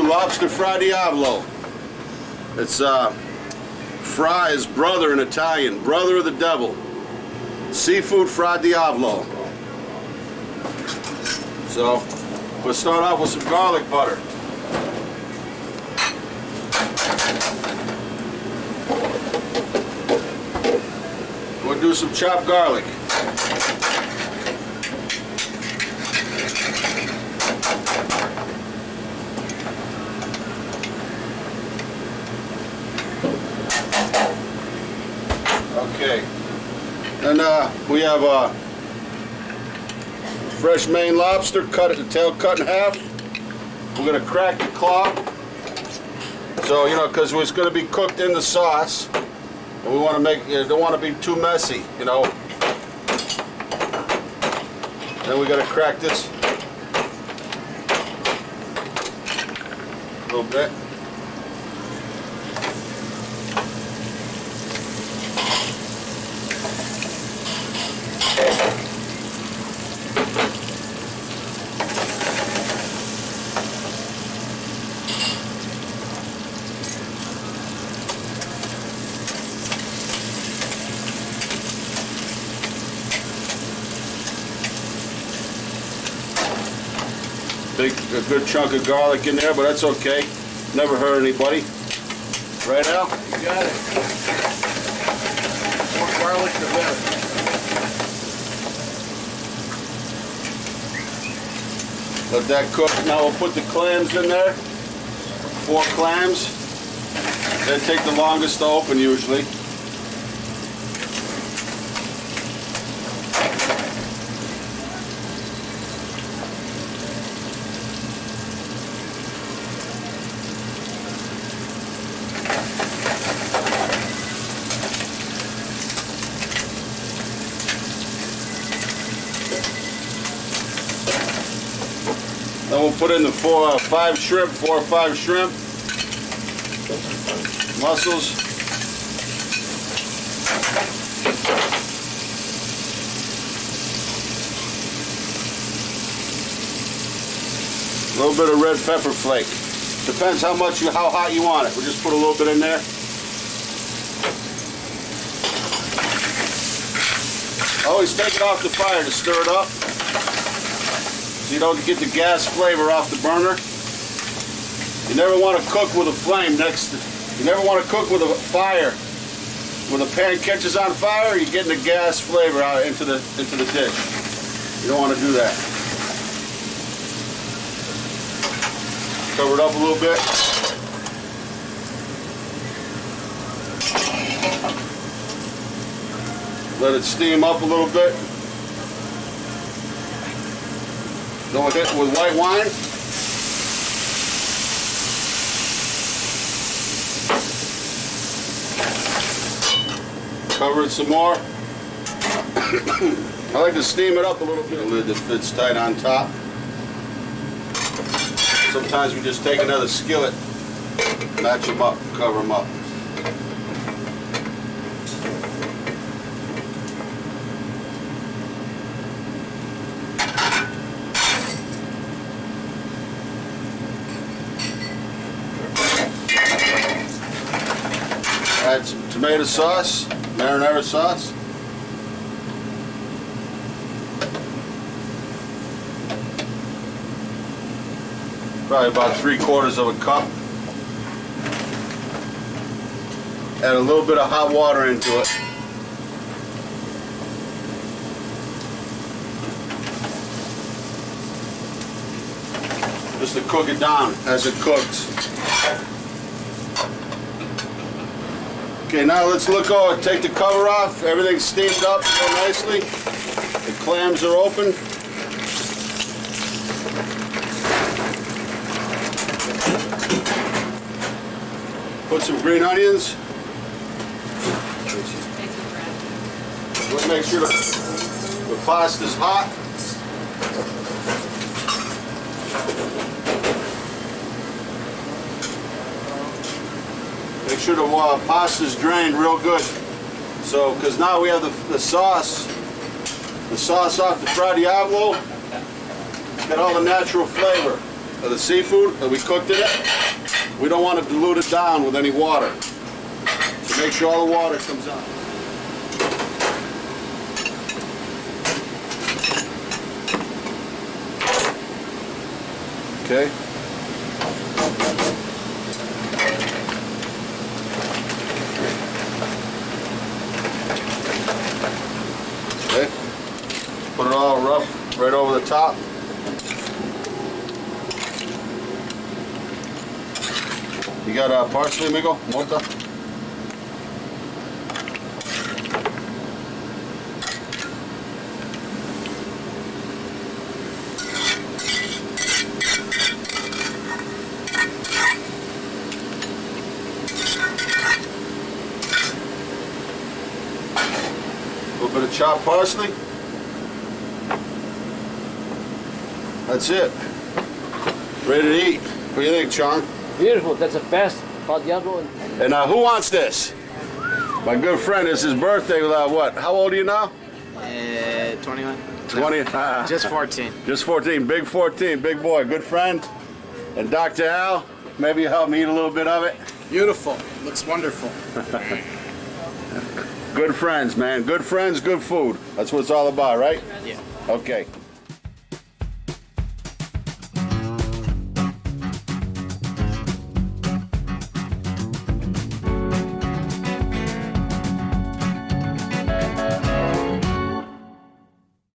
lobster Fra Diavolo. It's Fra is brother in Italian, brother of the devil. Seafood Fra Diavolo. So we'll start off with some garlic butter. We'll do some chopped garlic. Okay, and we have fresh Maine lobster, cut it, the tail cut in half. We're going to crack the claw, so you know, because it's going to be cooked in the sauce, and we want to make, don't want to be too messy, you know. Then we got to crack this a little bit. A good chunk of garlic in there, but that's okay. Never hurt anybody. Right, Al? You got it. More garlic, the better. Let that cook. Now we'll put the clams in there. 4 clams. They take the longest to open usually. Then we'll put in the 4 or 5 shrimp, mussels. A little bit of red pepper flake. Depends how hot you want it. We'll just put a little bit in there. Always take it off the fire to stir it up, so you don't get the gas flavor off the burner. You never want to cook with a flame next to, you never want to cook with a fire. When the pan catches on fire, you're getting the gas flavor out into the dish. You don't want to do that. Cover it up a little bit. Let it steam up a little bit. Then we'll hit it with white wine. Cover it some more. I like to steam it up a little bit. A lid that fits tight on top. Sometimes we just take another skillet, match them up, cover them up. Add some tomato sauce, marinara sauce. Probably about 3/4 of a cup. Add a little bit of hot water into it. Just to cook it down as it cooks. Okay, now let's look over, take the cover off. Everything's steamed up real nicely. The clams are open. Put some green onions. We'll make sure the pasta's hot. Make sure the pasta's drained real good. So, because now we have the sauce off the Fra Diavolo. Got all the natural flavor. of the seafood that we cooked in it. We don't want to dilute it down with any water. So make sure all the water comes out. Okay. Okay. Put it all rough right over the top. You got parsley, amigo? Mota? A little bit of chopped parsley. That's it. Ready to eat. What do you think, Chong? Beautiful. That's the best Fra Diavolo. And who wants this? My good friend. It's his birthday. What? How old are you now? 21. 20. Just 14. Just 14. Big 14. Big boy. Good friend. And Dr. Al, maybe you help me eat a little bit of it. Beautiful. Looks wonderful. Good friends, man. Good friends, good food. That's what it's all about, right? Yeah. Okay.